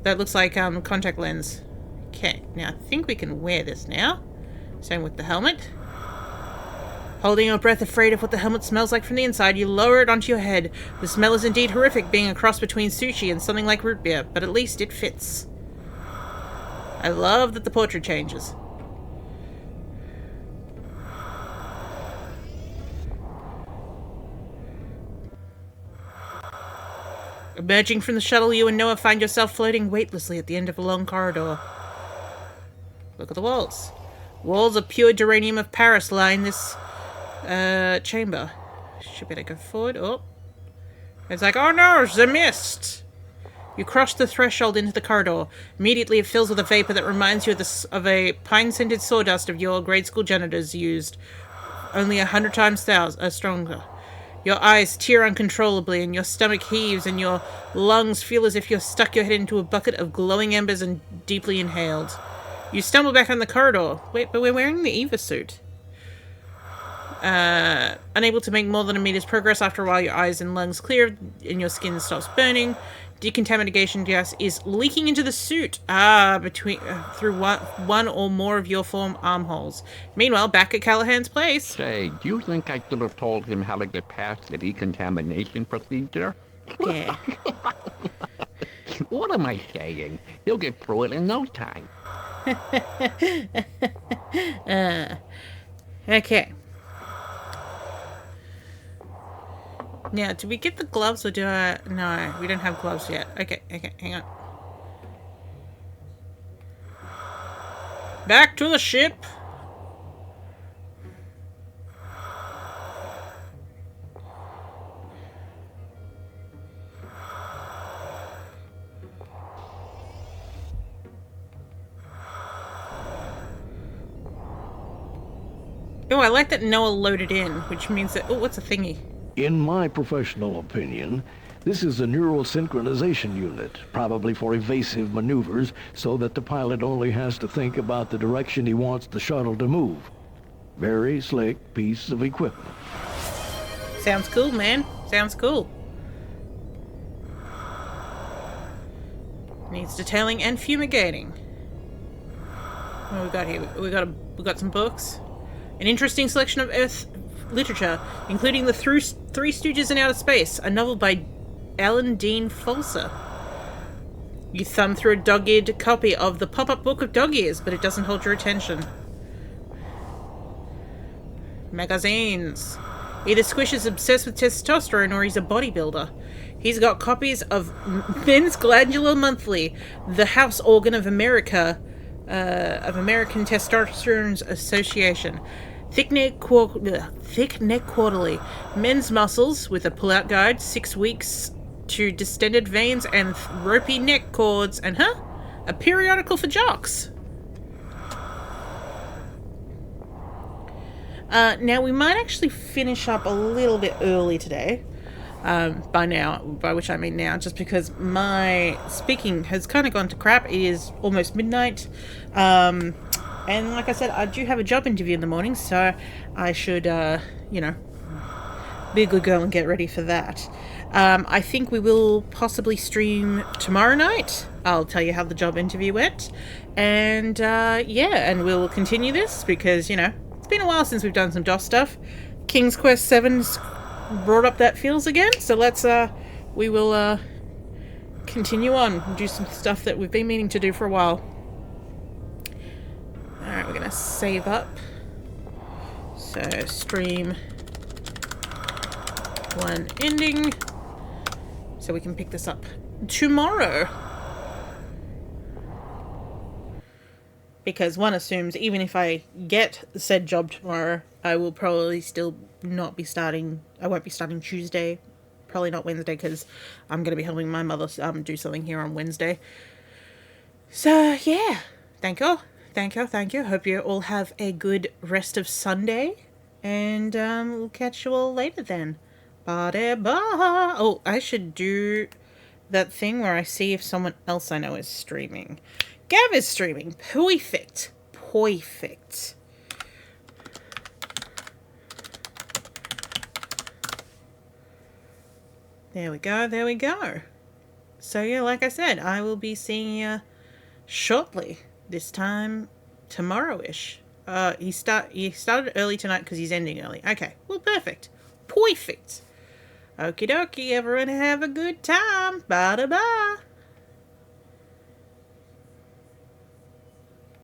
that looks like contact lens. Okay, now I think we can wear this now. Same with the helmet. Holding your breath, afraid of what the helmet smells like from the inside, you lower it onto your head. The smell is indeed horrific, being a cross between sushi and something like root beer, but at least it fits. I love that the portrait changes. Emerging from the shuttle, you and Noah find yourself floating weightlessly at the end of a long corridor. Look at the walls. Walls of pure duranium of Paris line this chamber. Should better go forward. Oh. It's like, oh no, the mist! You cross the threshold into the corridor. Immediately it fills with a vapor that reminds you of a pine-scented sawdust of your grade school janitors used. Only 100 times stronger. Your eyes tear uncontrollably, and your stomach heaves, and your lungs feel as if you've stuck your head into a bucket of glowing embers and deeply inhaled. You stumble back on the corridor. Wait, but we're wearing the Eva suit. Unable to make more than a meter's progress after a while, your eyes and lungs clear, and your skin stops burning. Decontamination gas is leaking into the suit, through one or more of your form armholes. Meanwhile, back at Callahan's place. Say, do you think I should have told him how to get past the decontamination procedure? Yeah. What am I saying? He'll get through it in no time. Okay. Now, do we get the gloves or do I... No, we don't have gloves yet. Okay, hang on. Back to the ship! Oh, I like that Noah loaded in, which means that... Oh, what's a thingy? In my professional opinion, this is a neural synchronization unit, probably for evasive maneuvers, so that the pilot only has to think about the direction he wants the shuttle to move. Very slick piece of equipment. Sounds cool, man. Sounds cool. Needs detailing and fumigating. What do we got here? We got some books. An interesting selection of Earth literature, including The Three Stooges in Outer Space, a novel by Alan Dean Folser. You thumb through a dog-eared copy of the Pop-Up Book of Dog Ears, but it doesn't hold your attention. Magazines. Either Squish is obsessed with testosterone or he's a bodybuilder. He's got copies of Men's Glandular Monthly, the house organ of America, of American Testosterone Association. Thick Neck Quarterly. Men's Muscles with a pull-out guide, 6 weeks to distended veins and ropey neck cords, and a periodical for jocks. Now we might actually finish up a little bit early today. By which I mean now, just because my speaking has kind of gone to crap. It is almost midnight. And like I said, I do have a job interview in the morning, so I should, be a good girl and get ready for that. I think we will possibly stream tomorrow night. I'll tell you how the job interview went. And, and we'll continue this because, it's been a while since we've done some DOS stuff. King's Quest 7's brought up that feels again, so we will, continue on and do some stuff that we've been meaning to do for a while. Alright, we're going to save up. So, stream 1 ending. So we can pick this up tomorrow. Because one assumes even if I get said job tomorrow, I will probably still not be starting. I won't be starting Tuesday. Probably not Wednesday because I'm going to be helping my mother do something here on Wednesday. So, yeah. Thank you. Thank you. Thank you. Hope you all have a good rest of Sunday. And we'll catch you all later then. Ba-da-ba. Oh, I should do that thing where I see if someone else I know is streaming. Gav is streaming. Perfect. Perfect. There we go. There we go. So yeah, like I said, I will be seeing you shortly. This time tomorrow-ish. He started early tonight because he's ending early. Okay. Well, perfect. Perfect. Okie dokie. Everyone have a good time. Bye-bye.